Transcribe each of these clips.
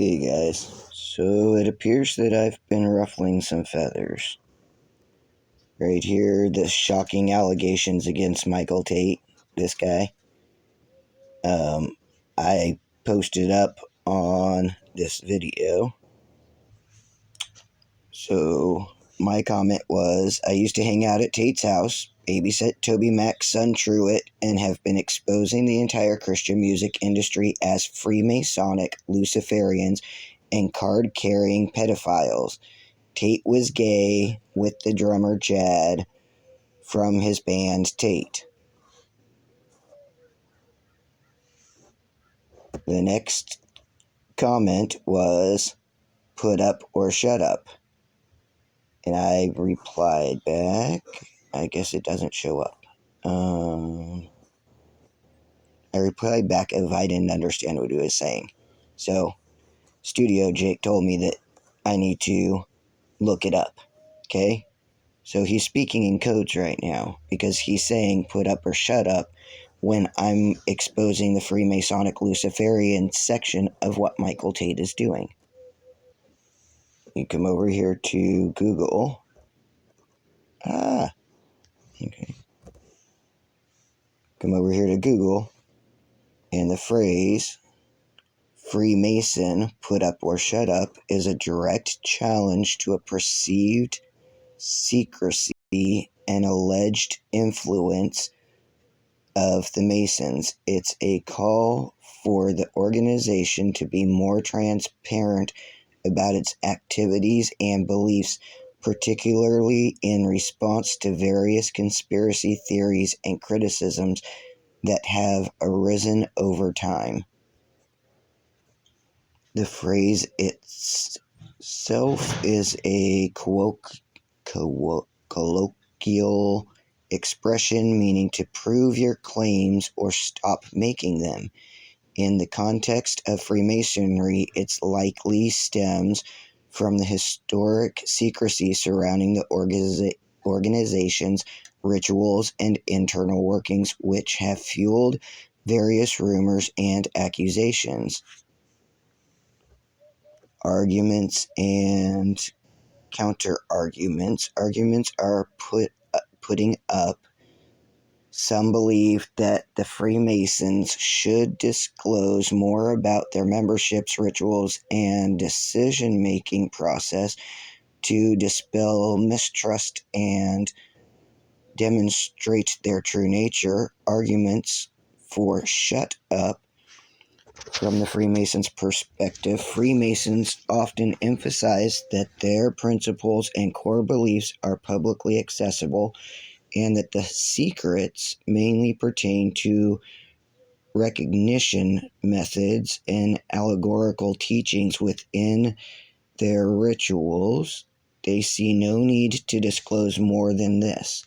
Hey guys, so it appears that I've been ruffling some feathers. Right here, the shocking allegations against Michael Tate, this guy. I posted up on this video. So my comment was, I used to hang out at Tate's house, babysit Toby Mac's son Truett, and have been exposing the entire Christian music industry as Freemasonic Luciferians and card-carrying pedophiles. Tate was gay with the drummer Jad from his band Tate. The next comment was, put up or shut up. And I replied back, I guess it doesn't show up. I replied back if I didn't understand what he was saying. So, Studio Jake told me that I need to look it up. Okay? So he's speaking in codes right now because he's saying put up or shut up when I'm exposing the Freemasonic Luciferian section of what Michael Tate is doing. You come over here to Google. Okay. Come over here to Google, and the phrase Freemason, put up or shut up, is a direct challenge to a perceived secrecy and alleged influence of the Masons. It's a call for the organization to be more transparent about its activities and beliefs, particularly in response to various conspiracy theories and criticisms that have arisen over time. The phrase itself is a colloquial expression meaning to prove your claims or stop making them. In the context of Freemasonry, it likely stems from the historic secrecy surrounding the organization's rituals and internal workings, which have fueled various rumors and accusations. Arguments and counter-arguments. Arguments are putting up. Some believe that the Freemasons should disclose more about their membership's rituals and decision-making process to dispel mistrust and demonstrate their true nature. Arguments for shut up. From the Freemasons' perspective, Freemasons often emphasize that their principles and core beliefs are publicly accessible and that the secrets mainly pertain to recognition methods and allegorical teachings within their rituals. They see no need to disclose more than this.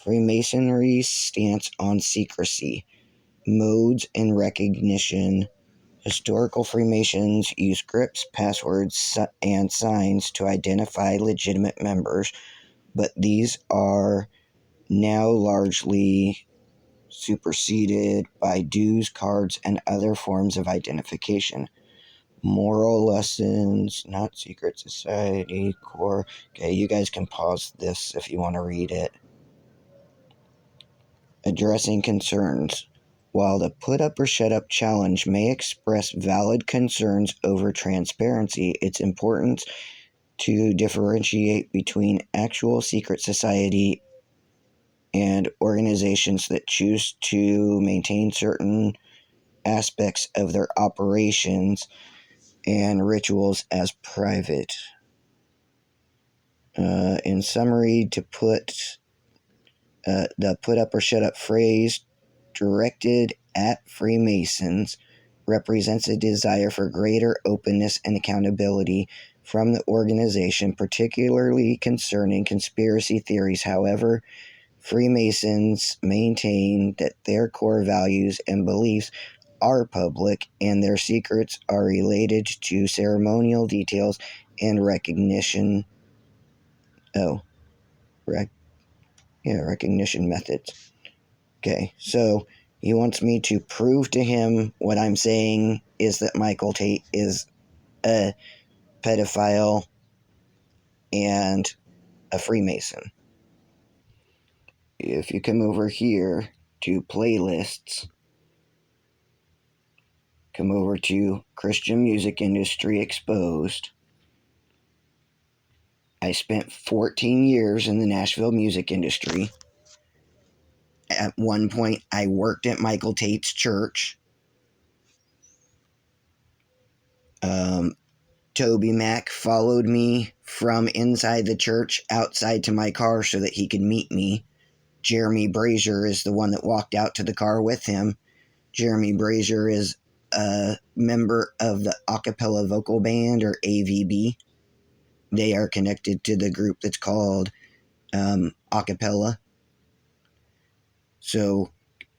Freemasonry's stance on secrecy, modes, and recognition. Historical Freemasons use scripts, passwords, and signs to identify legitimate members, but these are now largely superseded by dues cards and other forms of identification. Moral lessons, not secret society, core. Okay, you guys can pause this if you want to read it. Addressing concerns. While the put up or shut up challenge may express valid concerns over transparency, it's important to differentiate between actual secret society and organizations that choose to maintain certain aspects of their operations and rituals as private. In summary, to put the put up or shut up phrase directed at Freemasons represents a desire for greater openness and accountability from the organization, particularly concerning conspiracy theories. However, Freemasons maintain that their core values and beliefs are public and their secrets are related to ceremonial details and recognition methods. Okay, so he wants me to prove to him what I'm saying is that Michael Tate is a pedophile and a Freemason. If you come over here to playlists, come over to Christian Music Industry Exposed. I spent 14 years in the Nashville music industry. At one point, I worked at Michael Tate's church. Toby Mac followed me from inside the church outside to my car so that he could meet me. Jeremy Brazier is the one that walked out to the car with him. Jeremy Brazier is a member of the Acapella Vocal Band, or AVB. They are connected to the group that's called Acapella. So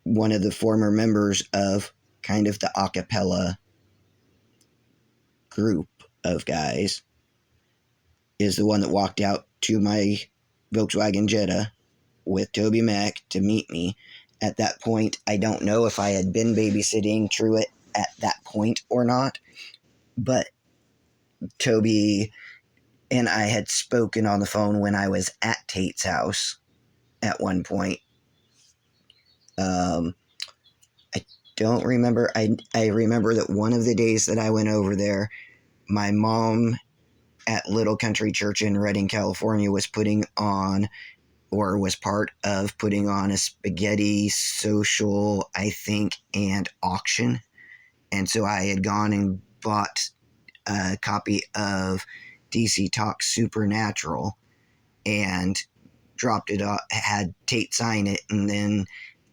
one of the former members of kind of the Acapella group of guys is the one that walked out to my Volkswagen Jetta with Toby Mac to meet me. At that point, I don't know if I had been babysitting Truett at that point or not, but Toby and I had spoken on the phone when I was at Tate's house at one point. I don't remember. I remember that one of the days that I went over there, my mom at Little Country Church in Redding, California, was putting on, or was part of putting on, a spaghetti social, I think, and auction. And so I had gone and bought a copy of DC Talk Supernatural and dropped it off, had Tate sign it, and then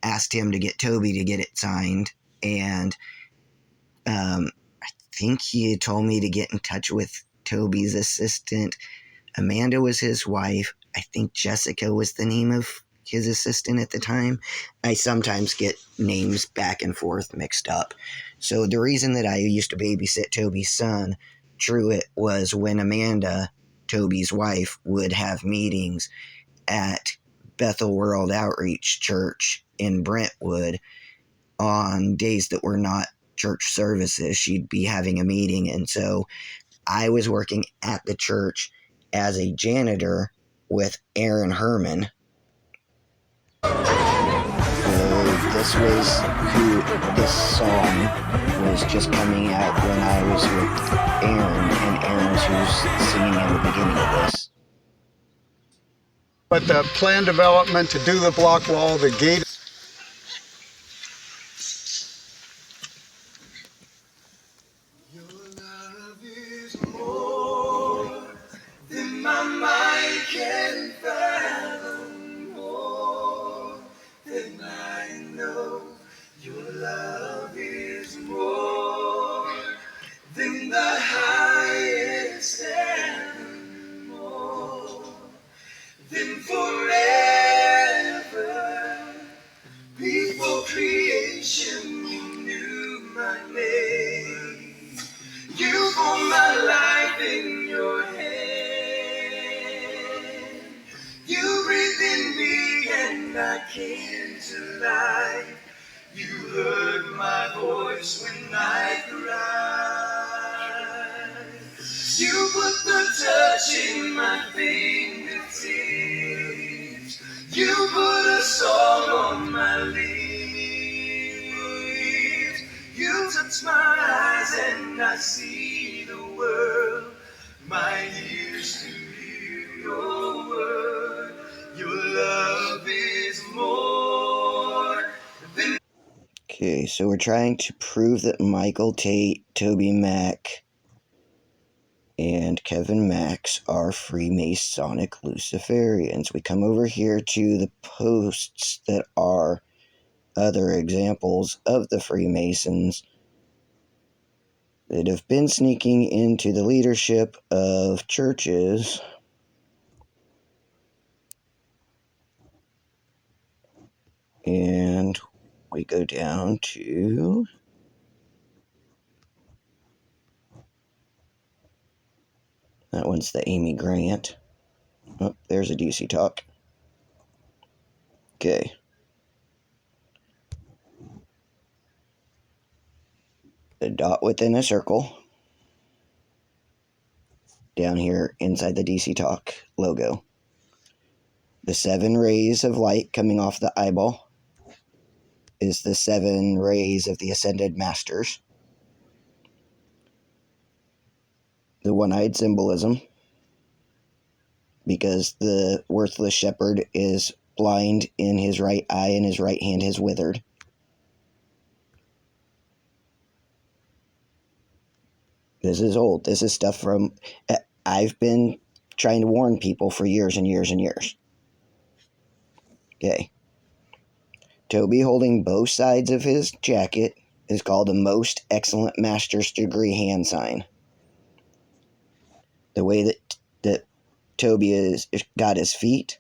asked him to get Toby to get it signed. And I think he had told me to get in touch with Toby's assistant. Amanda was his wife. I think Jessica was the name of his assistant at the time. I sometimes get names back and forth mixed up. So the reason that I used to babysit Toby's son, Truett, was when Amanda, Toby's wife, would have meetings at Bethel World Outreach Church in Brentwood on days that were not church services. She'd be having a meeting, and so I was working at the church as a janitor with Aaron Herman. This was who this song was just coming out when I was with Aaron, and Aaron's who's singing in the beginning of this. But the plan development to do the block wall, the gate. Your love is more than my mind can fathom, more than I know. Your love is more than the highest heaven, more than forever. Before creation, you knew my name. You hold my life in your hand. You breathe in me and I came to life. You heard my voice when I cried. You put the touch in my fingertips. You put a song on my lips. You touch my eyes and I see the world. My ears to hear your word. Your love is more than. Okay, so we're trying to prove that Michael Tate, Toby Mac, and Kevin Max are Freemasonic Luciferians. We come over here to the posts that are other examples of the Freemasons that have been sneaking into the leadership of churches. And we go down to that one's the Amy Grant. Oh, there's a DC Talk. Okay. A dot within a circle. down here inside the DC Talk logo. The 7 rays of light coming off the eyeball is the 7 rays of the Ascended Masters. The one-eyed symbolism, because the worthless shepherd is blind in his right eye and his right hand has withered. This is old. This is stuff from... I've been trying to warn people for years and years and years. Okay. Toby holding both sides of his jacket is called a most excellent master's degree hand sign. The way that Toby has got his feet.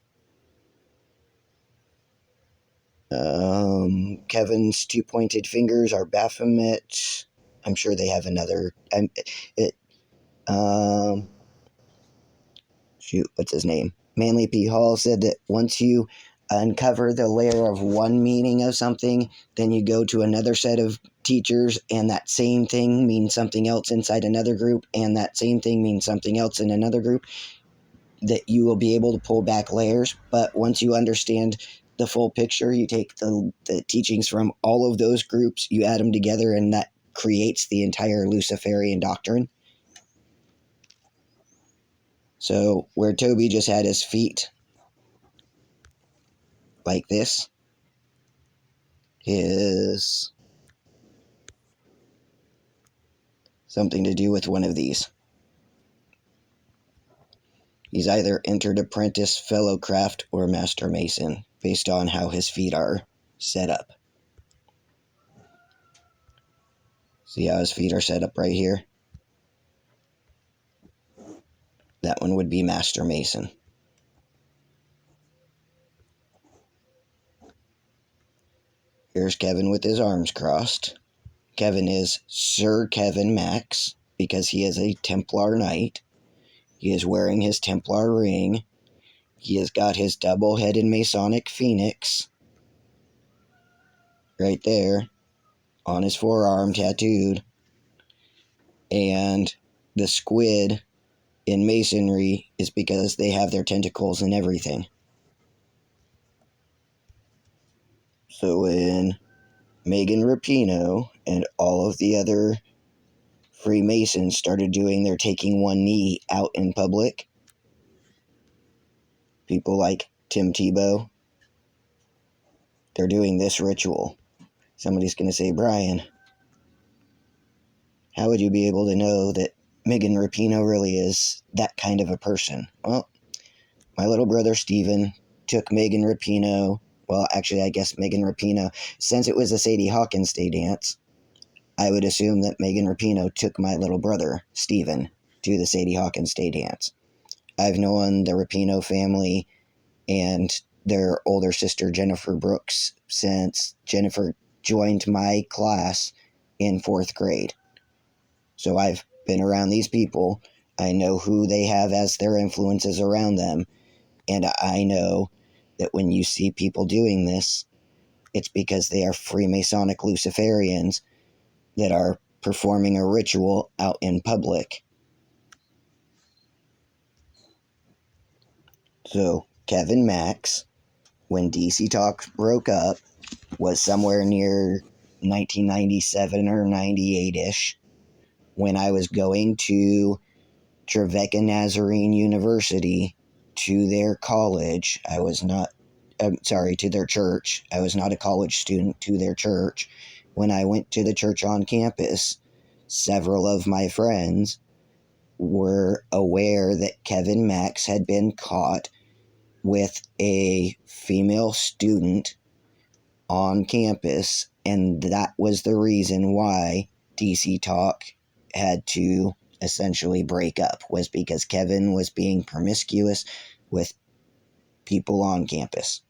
Kevin's 2 pointed fingers are Baphomet. I'm sure they have another. What's his name? Manly P. Hall said that once you uncover the layer of one meaning of something, then you go to another set of teachers, and that same thing means something else inside another group, and that same thing means something else in another group, that you will be able to pull back layers. But once you understand the full picture, you take the teachings from all of those groups, you add them together, and that creates the entire Luciferian doctrine. So where Toby just had his feet like this is something to do with one of these. He's either entered apprentice, fellow craft, or master mason, based on how his feet are set up. See how his feet are set up right here? That one would be master mason. Here's Kevin with his arms crossed. Kevin is Sir Kevin Max, because he is a Templar Knight. He is wearing his Templar ring. He has got his double-headed Masonic phoenix right there on his forearm tattooed. And the squid in Masonry is because they have their tentacles and everything. So when Megan Rapinoe and all of the other Freemasons started doing their taking one knee out in public, people like Tim Tebow, they're doing this ritual. Somebody's going to say, Brian, how would you be able to know that Megan Rapinoe really is that kind of a person? Well, my little brother Steven took Megan Rapinoe. Well, actually, I guess Megan Rapinoe, since it was a Sadie Hawkins Day dance, I would assume that Megan Rapinoe took my little brother, Steven, to the Sadie Hawkins Day dance. I've known the Rapinoe family and their older sister, Jennifer Brooks, since Jennifer joined my class in 4th grade. So I've been around these people. I know who they have as their influences around them. And I know that when you see people doing this, it's because they are Freemasonic Luciferians that are performing a ritual out in public. So Kevin Max, when DC Talk broke up, was somewhere near 1997 or 98-ish, when I was going to Trevecca Nazarene University to their college. To their church. I was not a college student, to their church. When I went to the church on campus, several of my friends were aware that Kevin Max had been caught with a female student on campus, and that was the reason why DC Talk had to essentially break up, was because Kevin was being promiscuous with people on campus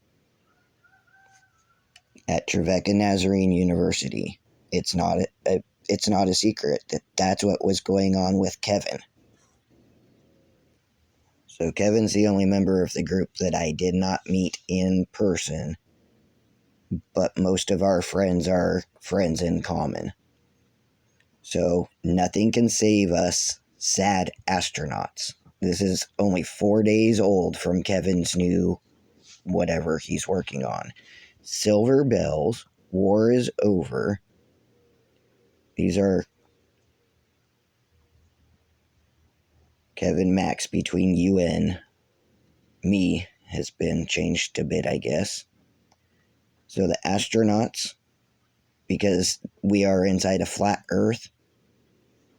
at Trevecca Nazarene University. It's not a secret that that's what was going on with Kevin. So Kevin's the only member of the group that I did not meet in person, but most of our friends are friends in common. So nothing can save us Sad Astronauts. This is only 4 days old from Kevin's new whatever he's working on. Silver Bells, War is Over. These are Kevin Max between you and me has been changed a bit, I guess. So the astronauts, because we are inside a flat Earth,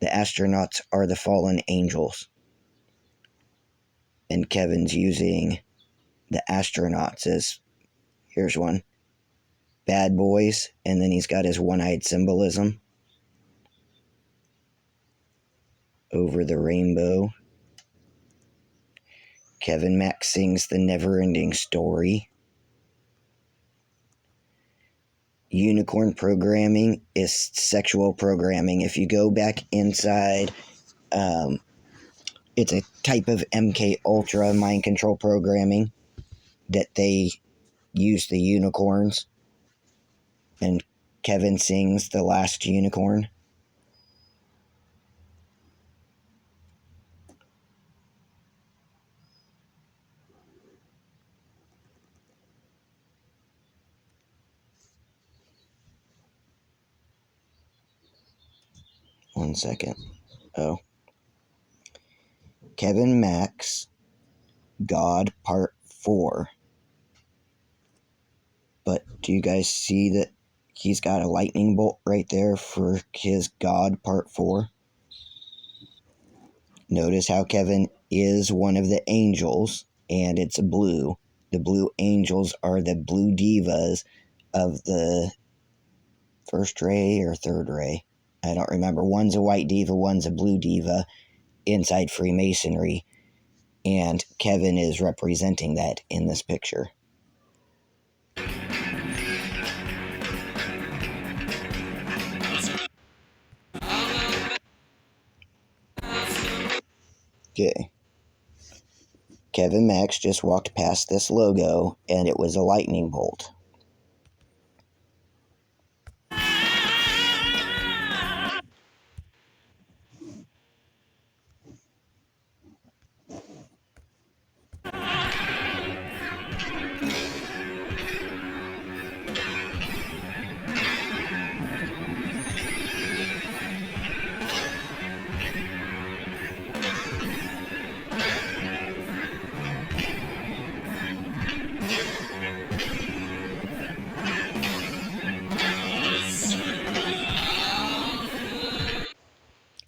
the astronauts are the fallen angels. And Kevin's using the astronauts as, here's one, bad boys, and then he's got his one-eyed symbolism over the rainbow. Kevin Max sings The Never-Ending Story. Unicorn programming is sexual programming. If you go back inside, it's a type of MK Ultra mind control programming that they use the unicorns. And Kevin sings The Last Unicorn. One second. Oh. Kevin Max, God Part 4. But do you guys see that he's got a lightning bolt right there for his God Part 4? Notice how Kevin is one of the angels, and it's blue. The blue angels are the blue divas of the first ray or third ray. I don't remember. One's a white diva, one's a blue diva inside Freemasonry. And Kevin is representing that in this picture. Okay. Kevin Max just walked past this logo, and it was a lightning bolt.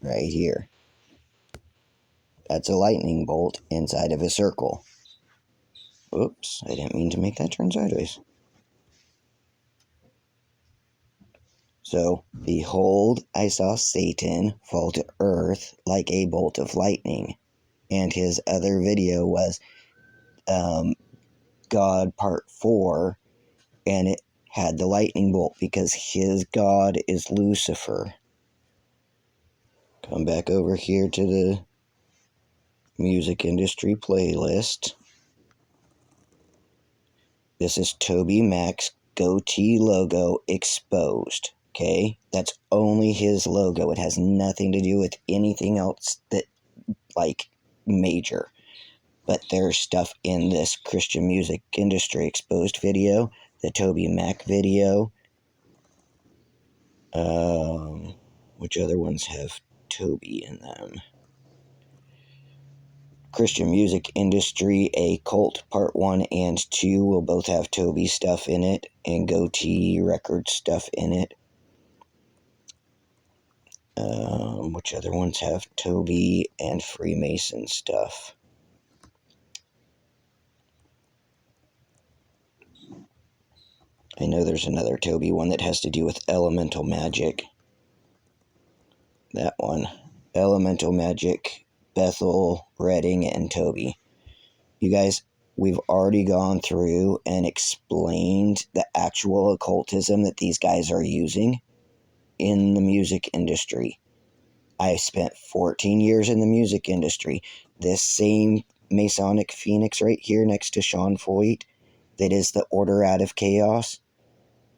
Right here. That's a lightning bolt inside of a circle. Oops, I didn't mean to make that turn sideways. So, behold, I saw Satan fall to earth like a bolt of lightning. And his other video was God Part 4, and it had the lightning bolt because his God is Lucifer. Come back over here to the music industry playlist. This is Toby Mac goatee logo exposed. Okay, that's only his logo. It has nothing to do with anything else that, like, major. But there's stuff in this Christian music industry exposed video, the Toby Mac video. Which other ones have Toby in them? Christian music industry, a cult part 1 and 2 will both have Toby stuff in it, and Goatee record stuff in it. Which other ones have Toby and Freemason stuff? I know there's another Toby one that has to do with elemental magic. That one. Elemental magic, Bethel, Redding, and Toby. You guys, we've already gone through and explained the actual occultism that these guys are using in the music industry. I spent 14 years in the music industry. This same Masonic Phoenix right here next to Sean Foyt, that is the Order Out of Chaos.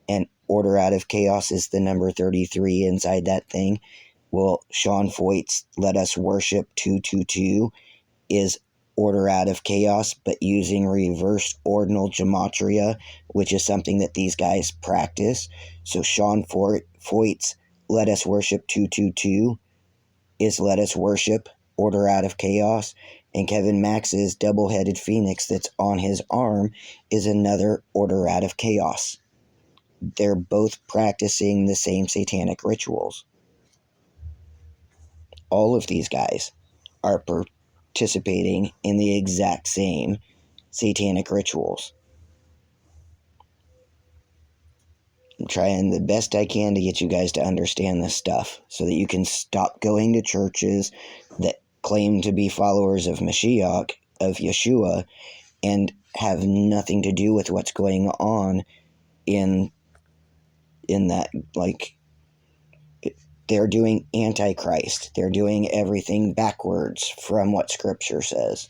And Order Out of Chaos is the number 33 inside that thing. Well, Sean Foyt's Let Us Worship 222 is order out of chaos, but using reversed ordinal gematria, which is something that these guys practice. So Sean Foyt's Let Us Worship 222 is Let Us Worship order out of chaos, and Kevin Max's double-headed phoenix that's on his arm is another order out of chaos. They're both practicing the same satanic rituals. All of these guys are participating in the exact same satanic rituals. I'm trying the best I can to get you guys to understand this stuff so that you can stop going to churches that claim to be followers of Mashiach, of Yeshua, and have nothing to do with what's going on in that, like, they're doing Antichrist. They're doing everything backwards from what Scripture says.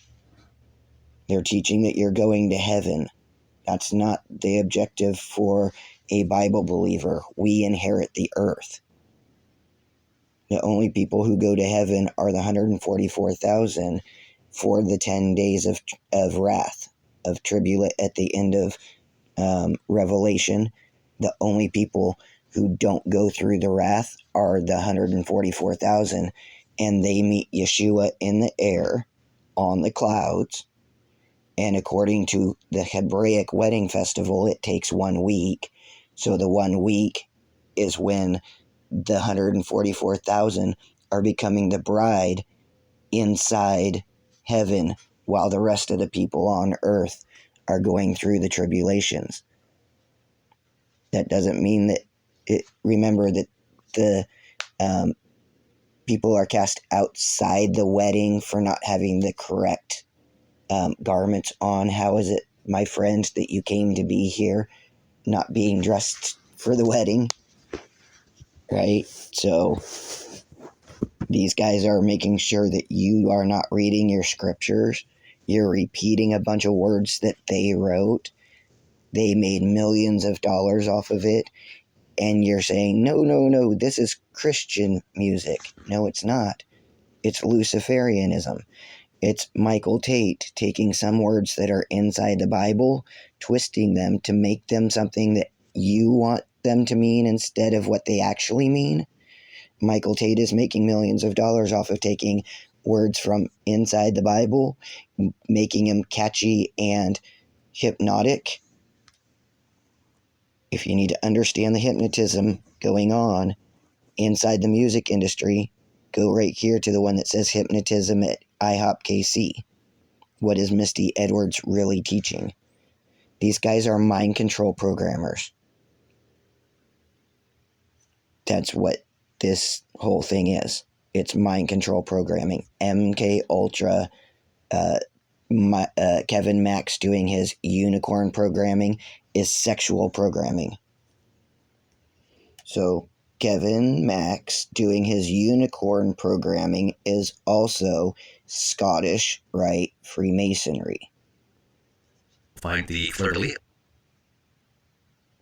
They're teaching that you're going to heaven. That's not the objective for a Bible believer. We inherit the earth. The only people who go to heaven are the 144,000 for the 10 days of wrath, of tribulation at the end of Revelation. The only people who don't go through the wrath are the 144,000, and they meet Yeshua in the air on the clouds. And according to the Hebraic wedding festival, it takes 1 week. So the 1 week is when the 144,000 are becoming the bride inside heaven, while the rest of the people on earth are going through the tribulations. That doesn't mean that remember that the people are cast outside the wedding for not having the correct garments on. How is it, my friend, that you came to be here not being dressed for the wedding? Right? So these guys are making sure that you are not reading your scriptures. You're repeating a bunch of words that they wrote. They made millions of dollars off of it. And you're saying, no, this is Christian music. No, it's not. It's Luciferianism. It's Michael Tate taking some words that are inside the Bible, twisting them to make them something that you want them to mean instead of what they actually mean. Michael Tate is making millions of dollars off of taking words from inside the Bible, making them catchy and hypnotic. If you need to understand the hypnotism going on inside the music industry, go right here to the one that says hypnotism at IHOP KC. What is Misty Edwards really teaching? These guys are mind control programmers. That's what this whole thing is. It's mind control programming. MK Ultra, Kevin Max doing his unicorn programming is sexual programming. So Kevin Max doing his unicorn programming is also Scottish Rite Freemasonry. Find the fleur-de-lis.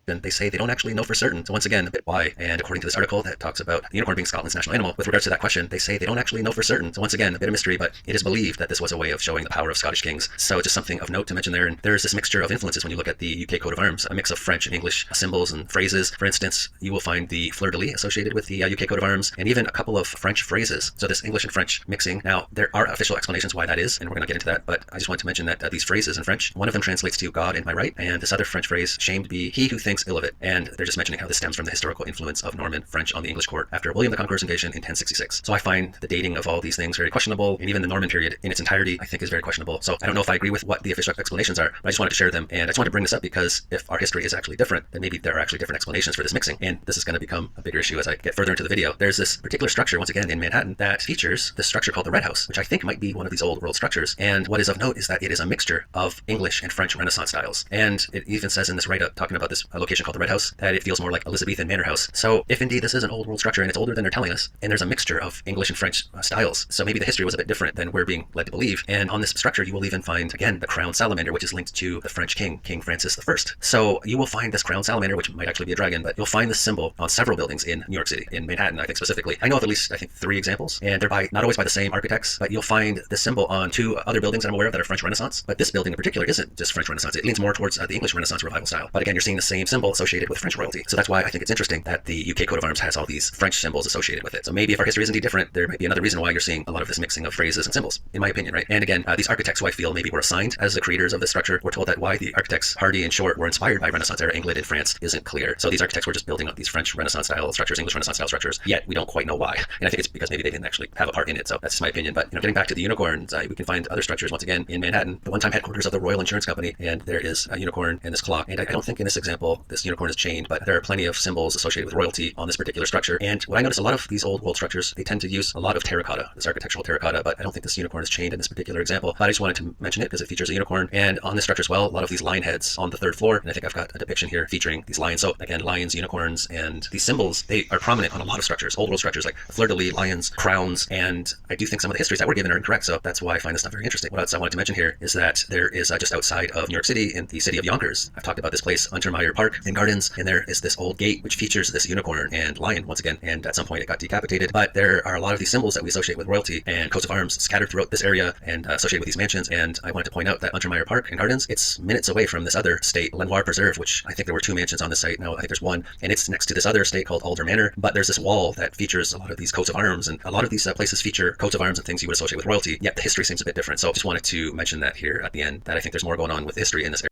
And they say they don't actually know for certain. So once again, a bit why. And according to this article that talks about the unicorn being Scotland's national animal, with regards to that question, they say they don't actually know for certain. So once again, a bit of mystery, but it is believed that this was a way of showing the power of Scottish kings. So just something of note to mention there. And there is this mixture of influences when you look at the UK coat of arms, a mix of French and English symbols and phrases. For instance, you will find the fleur-de-lis associated with the UK coat of arms, and even a couple of French phrases. So this English and French mixing. Now, there are official explanations why that is, and we're going to get into that, but I just wanted to mention that these phrases in French, one of them translates to God in my right, and this other French phrase, shamed be he who thinks ill of it. And they're just mentioning how this stems from the historical influence of Norman French on the English court after William the Conqueror's invasion in 1066. So I find the dating of all these things very questionable, and even the Norman period in its entirety I think is very questionable. So I don't know if I agree with what the official explanations are, but I just wanted to share them, and I just wanted to bring this up because if our history is actually different, then maybe there are actually different explanations for this mixing, and this is going to become a bigger issue as I get further into the video. There's this particular structure, once again in Manhattan, that features this structure called the Red House, which I think might be one of these old world structures, and what is of note is that it is a mixture of English and French Renaissance styles. And it even says in this write-up talking about this location called the Red House, that it feels more like Elizabethan manor house. So if indeed this is an old world structure and it's older than they're telling us, and there's a mixture of English and French styles, so maybe the history was a bit different than we're being led to believe. And on this structure, you will even find, again, the crown salamander, which is linked to the French king, King Francis I. So you will find this crown salamander, which might actually be a dragon, but you'll find this symbol on several buildings in New York City, in Manhattan, I think specifically. I know of at least, I think, 3 examples, and they're by, not always by the same architects, but you'll find this symbol on 2 other buildings that I'm aware of that are French Renaissance. But this building in particular isn't just French Renaissance. It leans more towards the English Renaissance revival style. But again, you're seeing the same symbol associated with French royalty. So that's why I think it's interesting that the UK coat of arms has all these French symbols associated with it. So maybe if our history is indeed different, there might be another reason why you're seeing a lot of this mixing of phrases and symbols, in my opinion, right? And again, these architects who I feel maybe were assigned as the creators of this structure were told that why the architects Hardy and Short were inspired by Renaissance era England and France isn't clear. So these architects were just building up these French Renaissance style structures, English Renaissance style structures, yet we don't quite know why. And I think it's because maybe they didn't actually have a part in it. So that's just my opinion. But getting back to the unicorns, we can find other structures once again in Manhattan, the one-time headquarters of the Royal Insurance Company, and there is a unicorn and this clock. And I don't think in this example this unicorn is chained, but there are plenty of symbols associated with royalty on this particular structure. And what I notice, a lot of these old world structures, they tend to use a lot of terracotta, this architectural terracotta, but I don't think this unicorn is chained in this particular example. But I just wanted to mention it because it features a unicorn, and on this structure as well, a lot of these lion heads on the 3rd floor, and I think I've got a depiction here featuring these lions. So again, lions, unicorns, and these symbols, they are prominent on a lot of structures, old world structures like fleur-de-lis, lions, crowns, and I do think some of the histories that were given are incorrect, so that's why I find this stuff very interesting. What else I wanted to mention here is that there is just outside of New York City, in the city of Yonkers, I've talked about this place, Untermeyer Park and Gardens, and there is this old gate which features this unicorn and lion once again, and at some point it got decapitated. But there are a lot of these symbols that we associate with royalty and coats of arms scattered throughout this area and associated with these mansions. And I wanted to point out that Untermeyer Park and Gardens, it's minutes away from this other state, Lenoir Preserve, which I think there were 2 mansions on this site. Now I think there's 1, and it's next to this other estate called Alder Manor. But there's this wall that features a lot of these coats of arms, and a lot of these places feature coats of arms and things you would associate with royalty, yet the history seems a bit different. So I just wanted to mention that here at the end, that I think there's more going on with history in this area.